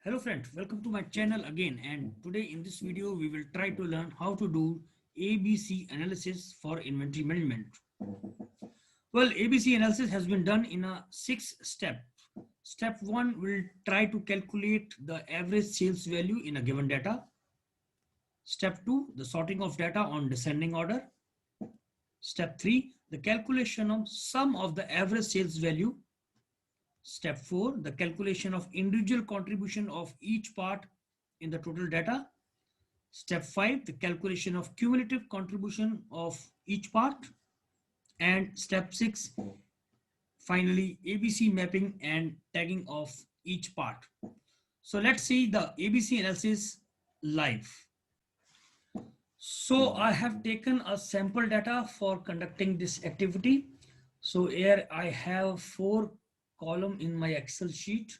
Hello friend, welcome to my channel again, and today in this video we will try to learn how to do ABC analysis for inventory management. Well, ABC analysis has been done in a 6 step. Step 1 will try to calculate the average sales value in a given data. Step 2, the sorting of data on descending order. Step 3, the calculation of sum of the average sales value. Step 4, the calculation of individual contribution of each part in the total data. Step 5, the calculation of cumulative contribution of each part. And step 6, finally, ABC mapping and tagging of each part. So let's see the ABC analysis live. So I have taken a sample data for conducting this activity. So here I have 4 columns in my Excel sheet.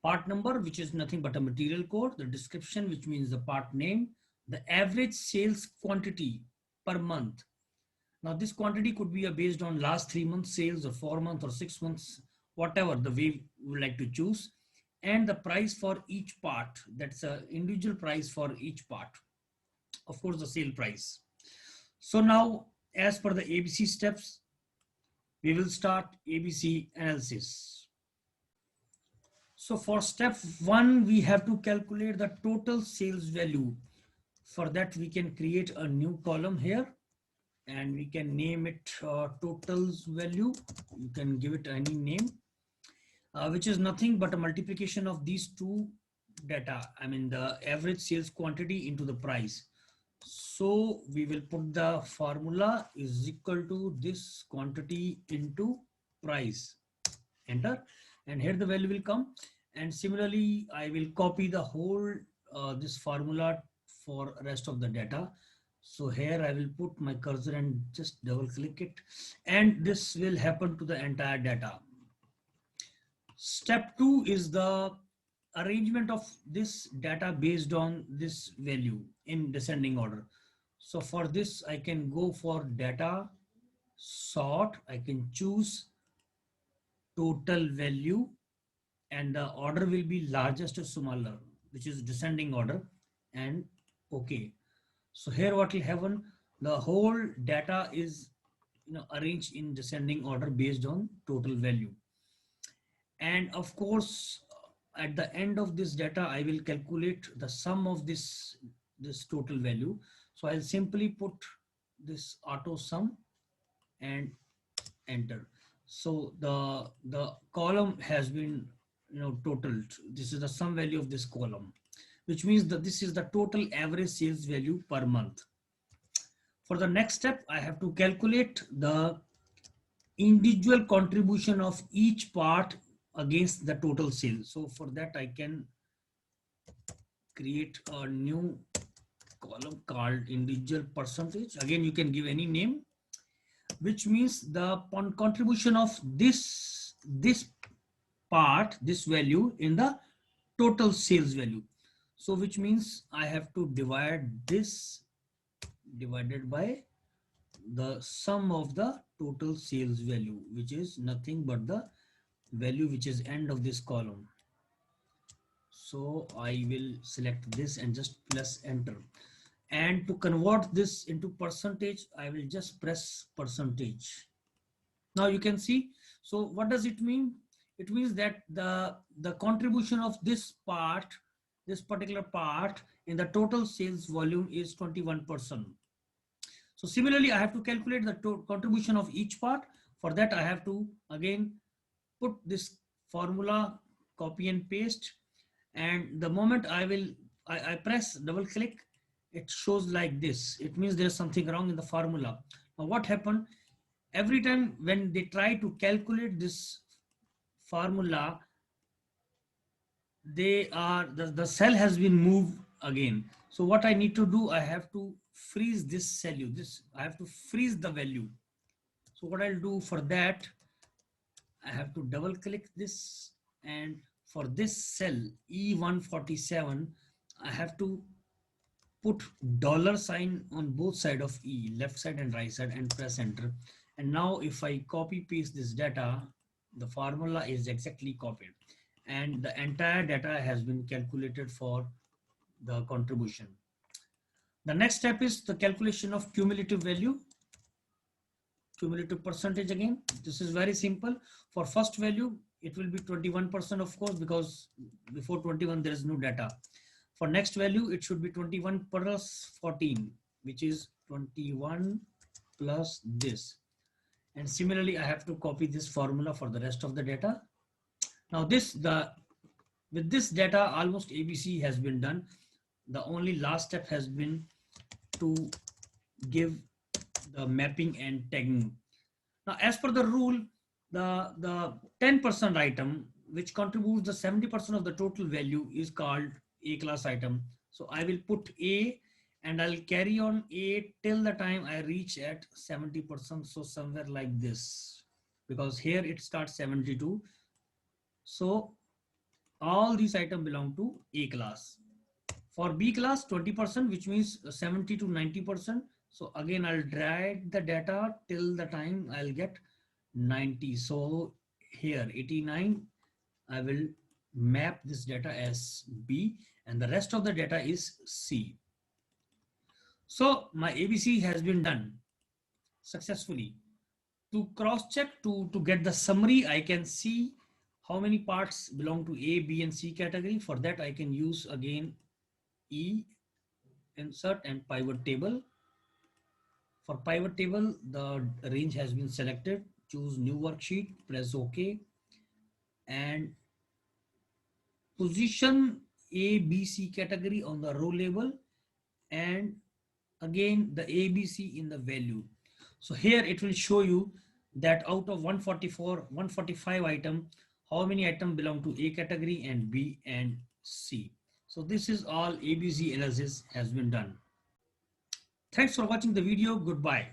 Part number, which is nothing but a material code, the description, which means the part name, the average sales quantity per month. Now this quantity could be based on last 3 months sales or 4 months or 6 months, whatever the way we would like to choose. And the price for each part, that's an individual price for each part. Of course, the sale price. So now, as per the ABC steps, we will start ABC analysis. So for step 1, we have to calculate the total sales value. For that, we can create a new column here and we can name it totals value. You can give it any name, which is nothing but a multiplication of these two data. I mean the average sales quantity into the price. So we will put the formula is equal to this quantity into price. Enter, and here the value will come. And similarly, I will copy the whole this formula for rest of the data. So here I will put my cursor and just double click it, and this will happen to the entire data. Step 2 is the arrangement of this data based on this value in descending order. So for this, I can go for data sort. I can choose total value, and the order will be largest to smaller, which is descending order, and okay. So here what will happen, the whole data is arranged in descending order based on total value. And of course, at the end of this data, I will calculate the sum of this total value. So I'll simply put this auto sum and enter. So the column has been totaled. This is the sum value of this column, which means that this is the total average sales value per month. For the next step, I have to calculate the individual contribution of each part against the total sales. So for that, I can create a new column called individual percentage. Again, you can give any name, which means the contribution of this part, this value in the total sales value. So which means I have to divide this divided by the sum of the total sales value, which is nothing but the value which is end of this column. So I will select this and just press enter. And to convert this into percentage, I will just press percentage. Now you can see. So what does it mean? It means that the contribution of this part, this particular part in the total sales volume is 21%. So similarly, I have to calculate the contribution of each part. For that, I have to again put this formula, copy and paste. And the moment I press double click, it shows like this. It means there's something wrong in the formula. Now what happened? Every time when they try to calculate this formula, the cell has been moved again. So what I need to do, I have to freeze this cell. I have to freeze the value. So what I'll do for that, I have to double click this, and for this cell E147, I have to put $ on both sides of E, left side and right side, and press enter. And now if I copy paste this data, the formula is exactly copied. and the entire data has been calculated for the contribution. The next step is the calculation of cumulative value, cumulative percentage again. This is very simple. For first value, it will be 21%, of course, because before 21 there is no data. For next value, it should be 21 plus 14, which is 21 plus this. And similarly, I have to copy this formula for the rest of the data. Now with this data, almost ABC has been done. The only last step has been to give the mapping and tagging. Now, as per the rule, the 10% item, which contributes the 70% of the total value, is called A class item. So I will put A and I'll carry on A till the time I reach at 70%. So somewhere like this, because here it starts 72. So all these items belong to A class. For B class, 20%, which means 70 to 90%. So again, I'll drag the data till the time I'll get 90. So here 89, I will map this data as B, and the rest of the data is C. So my ABC has been done successfully. To cross check, to get the summary, I can see how many parts belong to A, B, and C category. For that, I can use again E, insert, and pivot table. For pivot table, the range has been selected. Choose new worksheet, press OK, and position A, B, C category on the row label, and again the A, B, C in the value. So here it will show you that out of 144, 145 item, how many items belong to A category and B and C. So this is all ABC analysis has been done. Thanks for watching the video. Goodbye.